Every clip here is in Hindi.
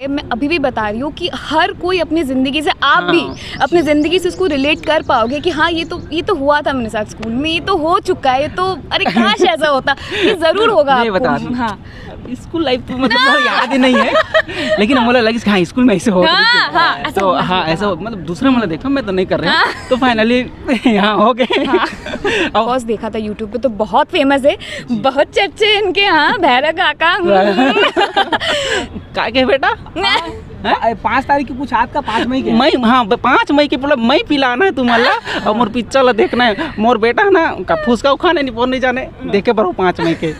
मैं अभी भी बता रही हूँ कि हर कोई अपनी ज़िंदगी से, आप भी अपनी ज़िंदगी से उसको रिलेट कर पाओगे कि हाँ ये तो हुआ था मेरे साथ स्कूल में, ये तो हो चुका है, ये तो अरे काश ऐसा होता, ये ज़रूर होगा आपको। हाँ, स्कूल लाइफ तो मतलब याद ही नहीं है, लेकिन मुझे लगा कि हाँ स्कूल में ऐसे हो तो हाँ ऐसा मतलब दूसरा मतलब देखा मैं तो नहीं कर रहा तो फाइनली यहाँ हो गए। बॉस देखा था यूट्यूब पे, तो बहुत फेमस है, बहुत चर्चे इनके। हाँ भैरव काका क्या के बेटा 5 तारीख की कुछ आज का 5 मई के मई, हाँ 5 मई के मतलब मई पिलाना है तुम्हारा और मोर पिक्चर देखना है, मोर बेटा ना का फुसका खाने नहीं जाने देखे पर 5 मई के।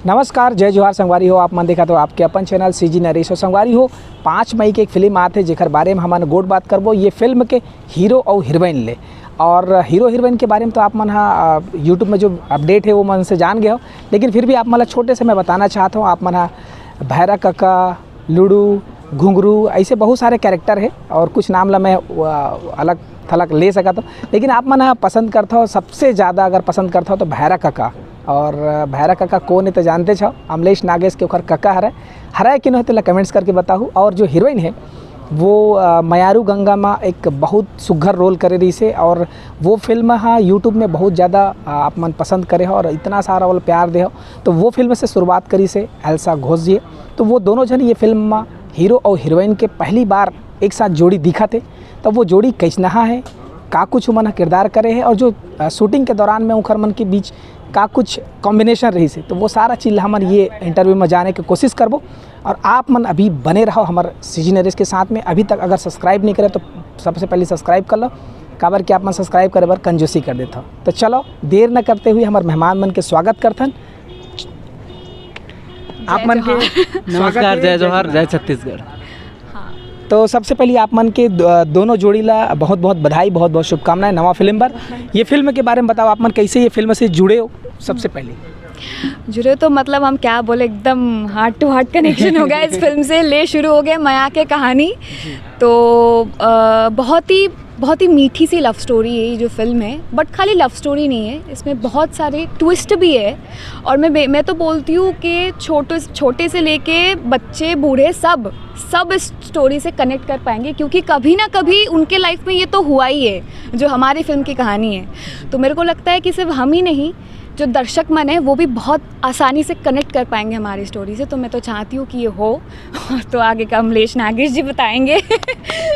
नमस्कार, जय जोहार संगवारी हो। आप मन देखा तो आपके अपन चैनल सीजी नरेश हो। संगवारी हो 5 मई के एक फिल्म आते जेकर बारे में हमारे गोट बात करबो। ये फिल्म के हीरो और हीरोइन ले, और हीरो हीरोइन के बारे में तो आप मन यूट्यूब में जो अपडेट है वो मन से जान गए हो, लेकिन फिर भी आप मतलब छोटे से मैं बताना चाहता हूँ। आप मन भैरव काका, लूडू, घुंघरू ऐसे बहुत सारे कैरेक्टर है और कुछ नाम ला मैं अलग थलग ले सका तो, लेकिन आप मन पसंद करता हो, सबसे ज़्यादा अगर पसंद करता हो तो भैरव काका। और भैरव काका कौन है तो जानते छो, अमलेश नागेश के ओखर काका हराए कि नहीं तो कमेंट्स करके बताऊँ। और जो हीरोइन है वो मयारू गंगा माँ एक बहुत सुघर रोल करे रही से, और वो फिल्म हाँ यूट्यूब में बहुत ज़्यादा आप मन पसंद करे हो और इतना सारा वो प्यार दे हो, तो वो फिल्म से शुरुआत करी से एल्सा घोष जी। तो वो दोनों जन ये फिल्म में हीरो और हीरोइन के पहली बार एक साथ जोड़ी दिखा थे। तो वो जोड़ी कैसनहा है, का कुछ मन किरदार करे है, और जो शूटिंग के दौरान में उखर मन के बीच का कुछ कॉम्बिनेशन रही से, तो वो सारा चीज़ हम ये इंटरव्यू में जाने की कोशिश करबो। और आप मन अभी बने रहो हमारे सीजी नरेश के साथ में। अभी तक अगर सब्सक्राइब नहीं करे तो सबसे पहले सब्सक्राइब कर लो, काबर कि आप मन सब्सक्राइब करे बार कंजूसी कर देता हो। तो चलो देर न करते हुए हमारे मेहमान मन के स्वागत करथन। आप मन के नमस्कार, जय जोहार, जय छत्तीसगढ़। तो सबसे पहले आप मन के दोनों जोड़ी ला बहुत बहुत बधाई, बहुत बहुत शुभकामनाएं नवा फिल्म पर। ये फिल्म के बारे में बताओ, आप मन कैसे ये फिल्म से जुड़े हो? सबसे पहले जुड़े तो मतलब हम क्या बोले, एकदम हार्ट टू हार्ट कनेक्शन हो गया इस फिल्म से। ले शुरू हो गए माया के कहानी, तो बहुत ही मीठी सी लव स्टोरी है ये जो फिल्म है। बट खाली लव स्टोरी नहीं है, इसमें बहुत सारे ट्विस्ट भी है। और मैं तो बोलती हूँ कि छोटे से लेके बच्चे बूढ़े सब इस स्टोरी से कनेक्ट कर पाएंगे, क्योंकि कभी ना कभी उनके लाइफ में ये तो हुआ ही है जो हमारी फिल्म की कहानी है। तो मेरे को लगता है कि सिर्फ हम ही नहीं, जो दर्शक मन है वो भी बहुत आसानी से कनेक्ट कर पाएंगे हमारी स्टोरी से। तो मैं तो चाहती हूँ कि ये हो, तो आगे का अमलेश नागेश जी बताएंगे।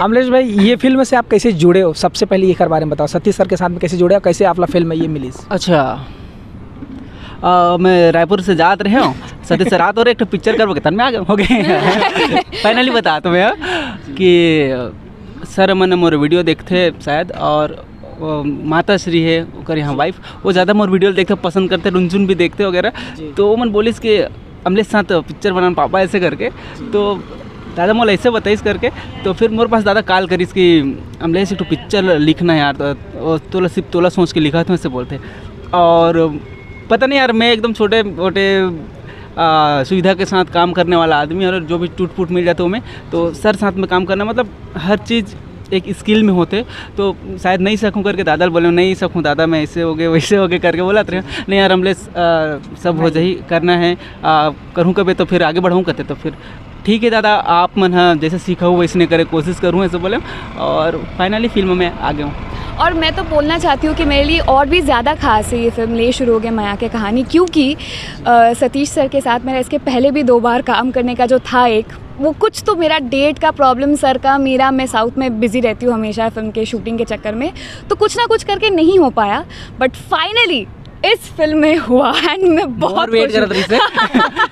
अमलेश भाई, ये फिल्म से आप कैसे जुड़े हो? सबसे पहले ये बारे में बताओ, सतीश सर के साथ में कैसे जुड़े हो, कैसे आप फिल्म में ये मिली? अच्छा, मैं रायपुर से जात रहे हूँ, सतीश सर आते और एक पिक्चर करबो के तन में आ गए हो गए। फाइनली बता तो मैं कि सर मैंने मोर वीडियो देखते शायद, और माता श्री है ओकर यहाँ वाइफ, वो ज़्यादा मोर वीडियो देखते पसंद करते, रुनझुन भी देखते वगैरह। तो वो मन बोलिस कि अमलेश साथ पिक्चर बनाना पापा ऐसे करके, तो दादा मोल ऐसे बताइस करके। तो फिर मोरे पास दादा कॉल करिस कि अमलेश एक तो पिक्चर लिखना है यार, तो तोला सिर्फ तोला सोच के लिखा था ऐसे बोलते। और पता नहीं यार, मैं एकदम छोटे मोटे सुविधा के साथ काम करने वाला आदमी, और जो भी टूट फूट मिल जाता हूँ मैं, तो सर साथ में काम करना मतलब हर चीज़ एक स्किल में होते। तो शायद नहीं सकूँ करके दादा बोले, नहीं सकूँ दादा, मैं ऐसे हो गए वैसे हो गए करके बोला था। नहीं यार अमलेश, सब हो जाही, करना है, करूँ कभी तो फिर आगे बढ़ाऊँ कहते। तो फिर ठीक है दादा, आप मन हाँ जैसे सीखा हूँ वैसने करे कोशिश करूँ ऐसे बोले, और फाइनली फिल्म में आ गया हूँ। और मैं तो बोलना चाहती हूँ कि मेरे लिए और भी ज़्यादा खास है ये फिल्म ले शुरू हो गए माया के कहानी, क्योंकि सतीश सर के साथ मेरा इसके पहले भी 2 बार काम करने का जो था वो कुछ तो मेरा डेट का प्रॉब्लम सर का, मेरा मैं साउथ में बिज़ी रहती हूँ हमेशा फिल्म के शूटिंग के चक्कर में, तो कुछ ना कुछ करके नहीं हो पाया। बट फाइनली इस फिल्म में हुआ, एंड मैं बहुत वेट कर रही थी।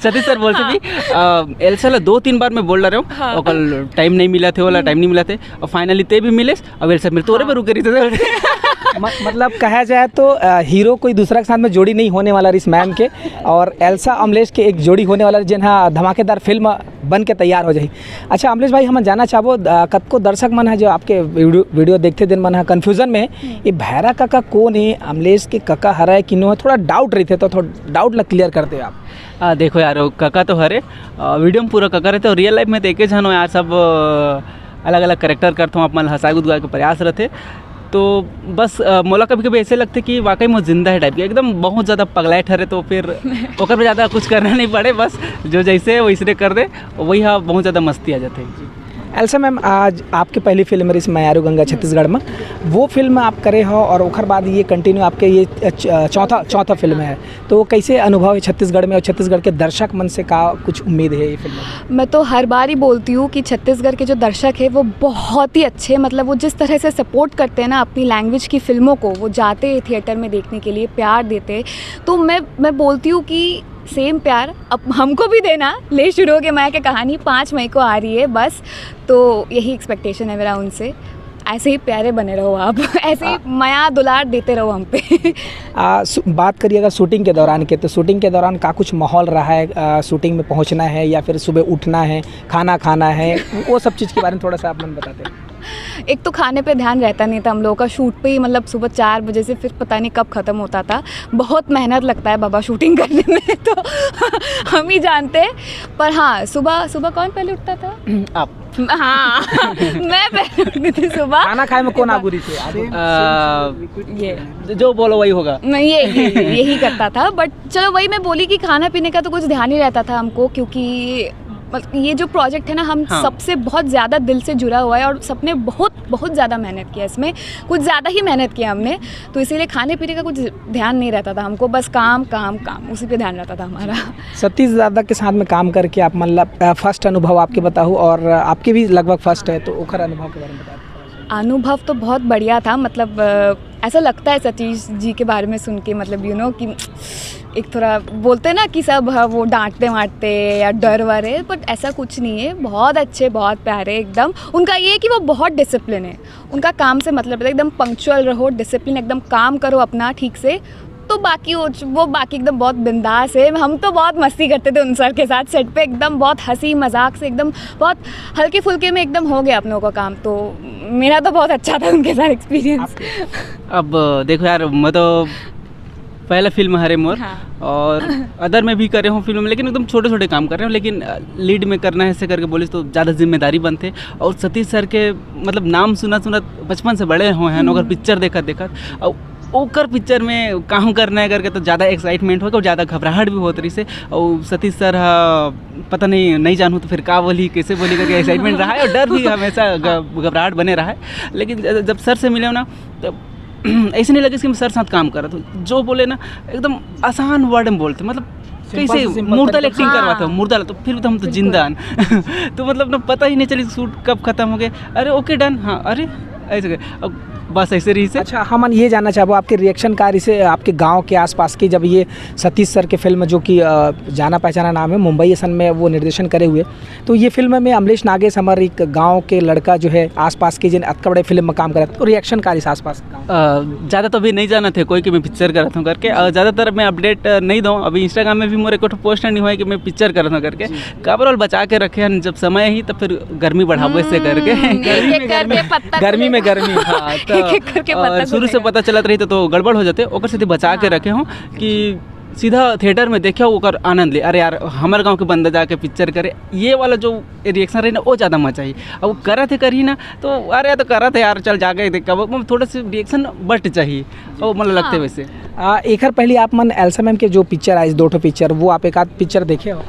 सतीश सर बोलते भी एल्सा 2-3 बार मैं बोल रहा हूँ, और कल टाइम नहीं मिला थे, वाला टाइम नहीं मिला थे, और फाइनली ते भी मिले। अब एल्सा मेरे तोरे पे रुक रही थे। मतलब कहा जाए तो हीरो कोई दूसरा के साथ में जोड़ी नहीं होने वाला इस मैम के, और एल्सा अमलेश के एक जोड़ी होने वाला जिन्हा धमाकेदार फिल्म बन के तैयार हो जाए। अच्छा अमलेश भाई, हम जानना चाहबो, कतको दर्शक मन है जो आपके वीडियो देखते दिन मन है कन्फ्यूजन में, ये भैरव काका कौन है, अमलेश के काका हराए कि नो, थोड़ा डाउट रही थे, तो थोड़ा डाउट ला क्लियर करते आप। देखो यार, काका तो हरे वीडियो में पूरा काका रहते, और रियल लाइफ में तो एक जन हो यार, सब अलग अलग करेक्टर करते हूँ, आप मन हंसाए उदगाए के प्रयास रहते। तो बस मोला कभी कभी ऐसे लगते कि वाकई में जिंदा है टाइप के, एकदम बहुत ज़्यादा पगलाए ठहरे तो फिर ओकर पे ज़्यादा कुछ करना नहीं पड़े, बस जो जैसे है वैसे कर दे, वही हाँ बहुत ज़्यादा मस्ती आ जाते हैं। एल्सा मैम, आज आपकी पहली फिल्म रही मयारू गंगा छत्तीसगढ़ में, वो फिल्म आप करे हो और ओखर बाद ये कंटिन्यू आपके ये चौथा फिल्म है, तो कैसे अनुभव है छत्तीसगढ़ में और छत्तीसगढ़ के दर्शक मन से का कुछ उम्मीद है ये फिल्म में? मैं तो हर बार ही बोलती हूँ कि छत्तीसगढ़ के जो दर्शक है वो बहुत ही अच्छे, मतलब वो जिस तरह से सपोर्ट करते हैं ना अपनी लैंग्वेज की फ़िल्मों को, वो जाते हैं थिएटर में देखने के लिए, प्यार देते, तो मैं बोलती हूँ कि सेम प्यार अब हमको भी देना। ले शुरू हो गया माया की कहानी 5 मई को आ रही है बस, तो यही एक्सपेक्टेशन है मेरा उनसे। ऐसे ही प्यारे बने रहो आप, ऐसे ही माया दुलार देते रहो हम पे। बात करिए अगर शूटिंग के दौरान के, तो शूटिंग के दौरान का कुछ माहौल रहा है, शूटिंग में पहुंचना है या फिर सुबह उठना है, खाना खाना है, वो सब चीज़ के बारे में थोड़ा सा आप मन बताते हैं। एक तो खाने पे ध्यान रहता नहीं था हम लोगों का, शूट पे ही मतलब सुबह 4 बजे से फिर पता नहीं कब ख़त्म होता था। बहुत मेहनत लगता है बाबा शूटिंग करने में, तो हम ही जानते हैं। पर हाँ, सुबह कौन पहले उठता था? आप। हाँ मैं पहले उठती थी सुबह। खाना खाए में कौन आगुरी थे? ये जो बोलो वही होगा। नहीं, यही करता था। बट चलो वही मैं बोली कि खाना पीने का तो कुछ ध्यान ही रहता था हमको, क्योंकि ये जो प्रोजेक्ट है ना, हम सबसे बहुत ज़्यादा दिल से जुड़ा हुआ है और सबने बहुत ज़्यादा मेहनत किया इसमें, कुछ ज़्यादा ही मेहनत किया हमने, तो इसीलिए खाने पीने का कुछ ध्यान नहीं रहता था हमको, बस काम काम काम, उसी पे ध्यान रहता था हमारा। सतीश दादा के साथ में काम करके आप मतलब फर्स्ट अनुभव आपके बताऊँ, और आपके भी लगभग फर्स्ट है, तो ओखर अनुभव के बारे में बताओ। अनुभव तो बहुत बढ़िया था, मतलब ऐसा लगता है सतीश जी के बारे में सुन के, मतलब कि एक थोड़ा बोलते हैं ना कि सब वो डांटते वाटते या डर वर है, बट ऐसा कुछ नहीं है। बहुत अच्छे, बहुत प्यारे एकदम। उनका ये है कि वो बहुत डिसिप्लिन है, उनका काम से मतलब है एकदम पंक्चुअल रहो, डिसिप्लिन एकदम काम करो अपना ठीक से, तो बाकी वो बाकी एकदम बहुत बिंदास है। हम तो बहुत मस्ती करते थे उन सर के साथ सेट पे, एकदम बहुत हंसी मजाक से, एकदम बहुत हल्के फुल्के में एकदम हो गया अपनों का काम। तो मेरा तो बहुत अच्छा था उनके साथ एक्सपीरियंस। अब देखो यार, मैं तो पहला फिल्म हरे मोर, हाँ। और अदर में भी करे हूँ फिल्म में, लेकिन एकदम छोटे छोटे काम कर रहे हूँ, लेकिन लीड में करना है ऐसे करके बोले तो ज़्यादा जिम्मेदारी बनते। और सतीश सर के मतलब नाम सुना बचपन से बड़े हुए हैं, अगर पिक्चर देखा और ओकर पिक्चर में काम करना है करके तो ज़्यादा एक्साइटमेंट होगा और ज़्यादा घबराहट भी होती रही से। और सतीश सर पता नहीं जानूँ तो फिर का बोली कैसे बोली करके एक्साइटमेंट रहा है, और डर भी हमेशा घबराहट बने रहा है। लेकिन जब सर से मिले ना, तब ऐसे नहीं लगे कि मैं सर साथ काम कर रहा था, जो बोले ना एकदम आसान वर्ड में बोलते, मतलब कैसे मुर्दा एक्टिंग करवाता हूँ, मुर्दा, तो फिर तो हम तो जिंदा तो मतलब ना पता ही नहीं चली शूट कब खत्म हो गए, अरे ओके डन, हाँ अरे ऐसे अब बस ऐसे रही से। अच्छा, हम ये जानना चाहूँ आपके रिएक्शन कार से आपके गांव के आसपास की, जब ये सतीश सर के फिल्म जो कि जाना पहचाना नाम है, मुंबई सन में वो निर्देशन करे हुए, तो ये फिल्म में अमलेश नागेश हमारे एक गांव के लड़का जो है आसपास के जिन अतका बड़े फिल्म में काम करे, तो रिएक्शन कार इस आसपास ज़्यादा तो अभी नहीं जाना थे कोई कि मैं पिक्चर कर रहा हूँ करके, ज़्यादातर मैं अपडेट नहीं दूँ। अभी इंस्टाग्राम में भी मेरे को पोस्ट नहीं हुआ है कि मैं पिक्चर कर रहा हूँ करके, कवर बचा के रखे हैं, जब समय ही तब फिर गर्मी बढ़ावो इससे करके गर्मी में गर्मी हाँ, तो शुरू से पता चलत रही तो गड़बड़ हो जाते, ओकर से बचा के रखे हूँ कि सीधा थिएटर में देखियो ओकर आनंद ले। अरे यार हमारे गांव के बंदा जाके पिक्चर करे, ये वाला जो रिएक्शन रही ना वो ज़्यादा मजा आई। अब वो करा थे करी ना तो अरे तो करा थे यार, चल जाके देख, थोड़ा सा रिएक्शन बट चाहिए और मतलब लगते वैसे। एक पहले आप मन एल्सा मैम के जो पिक्चर आई 2 पिक्चर, वो आप एक आध पिक्चर देखे हो?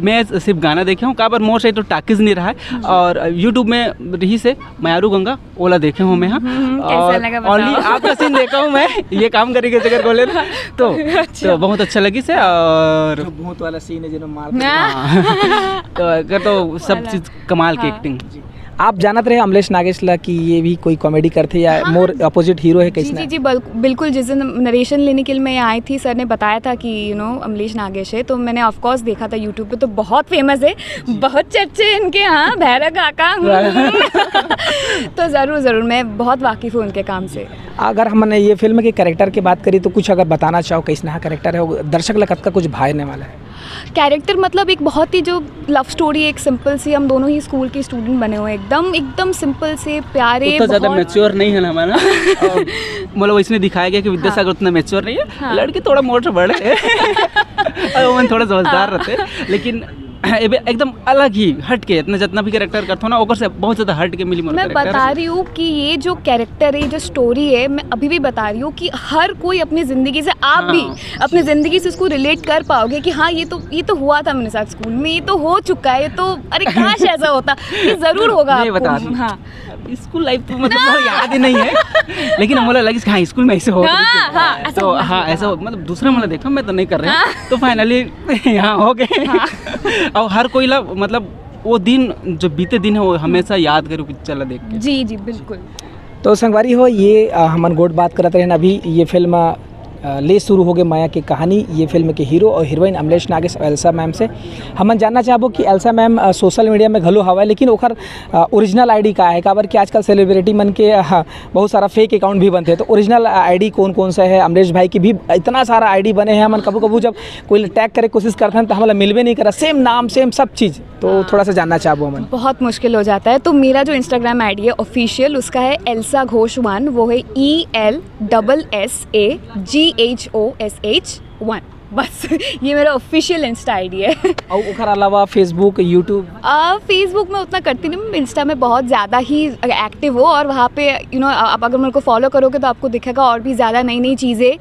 मैं सिर्फ गाना देखे हूँ, काबर मोर से तो टाकिज नहीं रहा है, और यूट्यूब में रही से मयारू गंगा ओला देखे हूँ मैं। हाँ, और ओनली आपका सीन देखा हूँ मैं, ये काम करी के जगह बोले ना तो बहुत अच्छा लगी से। और भूत वाला सीन है जिन्होंने मार तो सब चीज़ कमाल की एक्टिंग। आप जानते रहे अमलेश नागेश ला कि ये भी कोई कॉमेडी करते या मोर अपोजिट हीरो है कैसे? जी बिल्कुल। जिस दिन नरेशन लेने के लिए मैं आई थी, सर ने बताया था कि अमलेश नागेश है, तो मैंने ऑफ कोर्स देखा था यूट्यूब पे, तो बहुत फेमस है, बहुत चर्चे इनके यहाँ, भैरव काका तो ज़रूर मैं बहुत वाकिफ़ हूँ उनके काम से। अगर हमने ये फिल्म के कैरेक्टर की बात करी तो कुछ अगर बताना चाहो कैसा कैरेक्टर है, दर्शक लगत का कुछ भाईने वाला है कैरेक्टर? मतलब एक बहुत ही जो लव स्टोरी, एक सिंपल सी, हम दोनों ही स्कूल के स्टूडेंट बने हुए, एकदम सिंपल से प्यारे, उतना ज़्यादा मैच्योर नहीं है हमारा मतलब इसने दिखाया गया कि विद्यासागर उतना मैच्योर नहीं है, लड़के थोड़ा मोटे बड़े है और थोड़ा समझदार रहते, लेकिन एकदम अलग ही हट के इतना जितना भी कैरेक्टर करता हूँ ना ओकर से बहुत ज़्यादा हट के मिली मोर मैं बता रही हूँ कि ये जो कैरेक्टर है, ये जो स्टोरी है, मैं अभी भी बता रही हूँ कि हर कोई अपनी ज़िंदगी से, आप भी अपनी ज़िंदगी से उसको रिलेट कर पाओगे कि हाँ ये तो हुआ था मेरे साथ स्कूल में, ये तो हो चुका है, ये तो अरे काश ऐसा होता, ये ज़रूर होगा आपको। हाँ, स्कूल लाइफ तो मतलब बहुत याद ही नहीं है, लेकिन मुझे लगी कि हाँ स्कूल में ऐसे हो तो हाँ ऐसा मतलब दूसरा मतलब देखा मैं तो नहीं कर रहा तो फाइनली यहाँ हो गए। और हर कोई मतलब वो दिन जो बीते दिन है वो हमेशा याद करो पिक्चर देख के। जी जी बिल्कुल। तो संगवारी हो ये हमन गोट बात करते रहे अभी ये फिल्म ले शुरू हो गए माया की कहानी। ये फिल्म के हीरो और हीरोइन अमलेश नागेश और एल्सा मैम से हमन जानना चाहबो कि एल्सा मैम सोशल मीडिया में घलो हवा लेकिन ओखर ओरिजिनल आईडी का है काबर कि आजकल सेलिब्रिटी मन के बहुत सारा फेक अकाउंट भी बनते हैं, तो ओरिजिनल आईडी कौन कौन सा है? अमलेश भाई की भी इतना सारा आईडी बने हैं, हमन कभी कभी जब कोई टैग करे कोशिश करते हैं तो हमारा मिलवे नहीं करा, सेम नाम सेम सब चीज़, तो थोड़ा सा जानना चाहबो हमन। बहुत मुश्किल हो जाता है। तो मेरा जो इंस्टाग्राम आईडी है ऑफिशियल, उसका है एल्सा घोष 1, वो है ELSSAGHOSH1 बस। ये मेरा ऑफिशियल इंस्टा आईडी है। और ओकर अलावा फेसबुक यूट्यूब? फेसबुक में उतना करती नहीं, इंस्टा में बहुत ज़्यादा ही एक्टिव हो और वहाँ पे आप अगर मेरे को फॉलो करोगे तो आपको दिखेगा और भी ज़्यादा नई नई चीज़ें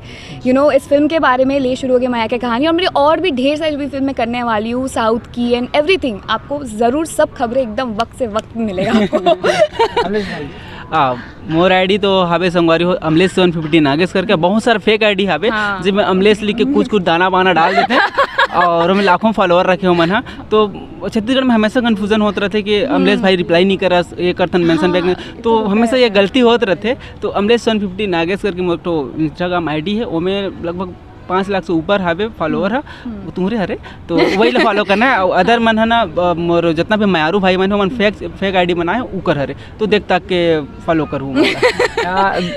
इस फिल्म के बारे में ले शुरू हो गई माया की कहानी, और मेरी और भी ढेर सारी भी फिल्में करने वाली हूँ साउथ की एंड एवरीथिंग। आपको ज़रूर सब खबरें एकदम वक्त से वक्त मिलेगा आपको। मोर आईडी तो हवे संगवारी हो अमलेश 750 नागेश करके बहुत सारा फेक आईडी हवे जिसमें अमलेश लिख के कुछ दाना बाना डाल देते हैं और हमें लाखों फॉलोअर रखे हो मन। तो छत्तीसगढ़ में हमेशा कन्फ्यूजन होते रहते कि अमलेश भाई रिप्लाई नहीं करा, ये करथन मेंशन बैक नहीं, तो हमेशा ये गलती होते रहते। तो अमलेश 750 नागेश करके मोर तो इंस्टाग्राम आईडी है, वो में लगभग 5 लाख से ऊपर हावे फॉलोअर है, वो तुम्हारे हरे तो वही ला फॉलो करना है। और अदर मन है ना मोर जितना भी मायारू भाई मन हो मन फेक आईडी बनाए ऊकर हरे, तो देख तक के फॉलो करूँ।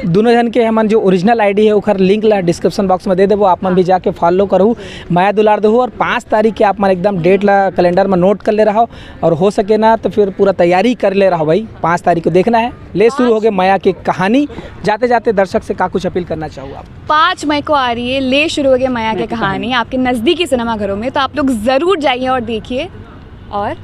दोनों जन के हमन जो ओरिजिनल आईडी है उखर लिंक ला डिस्क्रिप्शन बॉक्स में दे देबो, आप मन भी जाके फॉलो करूँ, माया दुलार दो। और 5 तारीख के आप मन एकदम डेट ला कैलेंडर में नोट कर ले रहा हो, और हो सके ना तो फिर पूरा तैयारी कर ले रहा हो भाई। 5 तारीख को देखना है, ले शुरू हो गए माया की कहानी। जाते जाते दर्शक से का कुछ अपील करना चाहूँ आप? 5 मई को आ रही है ले शुरू हो गया माया की कहानी आपके नज़दीकी सिनेमा घरों में, तो आप लोग ज़रूर जाइए और देखिए और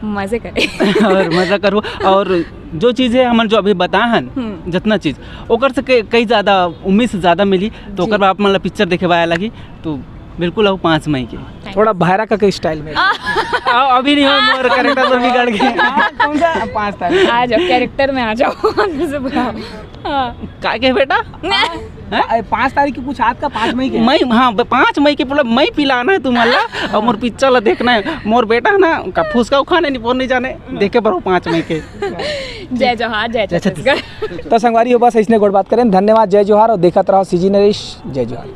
मज़े करें और मज़ा करो। और जो चीज़ें हम जो अभी बताहन जितना चीज़ ओकर से कई ज़्यादा उम्मीद से ज़्यादा मिली, तो ओकर आप मतलब पिक्चर देखे वाया लगी तो बिल्कुल आओ 5 मई के। थोड़ा भायरा का स्टाइल में अभी नहीं हो, मोर कैरेक्टर तो बिगड़ गए। कौन सा 5 तारीख? आ जाओ कैरेक्टर में आ जाओ अंदर से बुलाओ। का के बेटा 5 तारीख की कुछ आज का 5 मई के मई, हाँ 5 मई के पूरा मई पिलाना है तुम्हारा और मोर पिक्चर ला देखना है। मोर बेटा ना का फुसका उखाने नहीं जाने देखे पर 5 मई के। जय जोहार, जय छत्तीसगढ़। तो संगवारी हो बस इसने गोड़ बात करें। धन्यवाद, जय जोहार और देखत रहो सीजी नरेश। जय जोहार।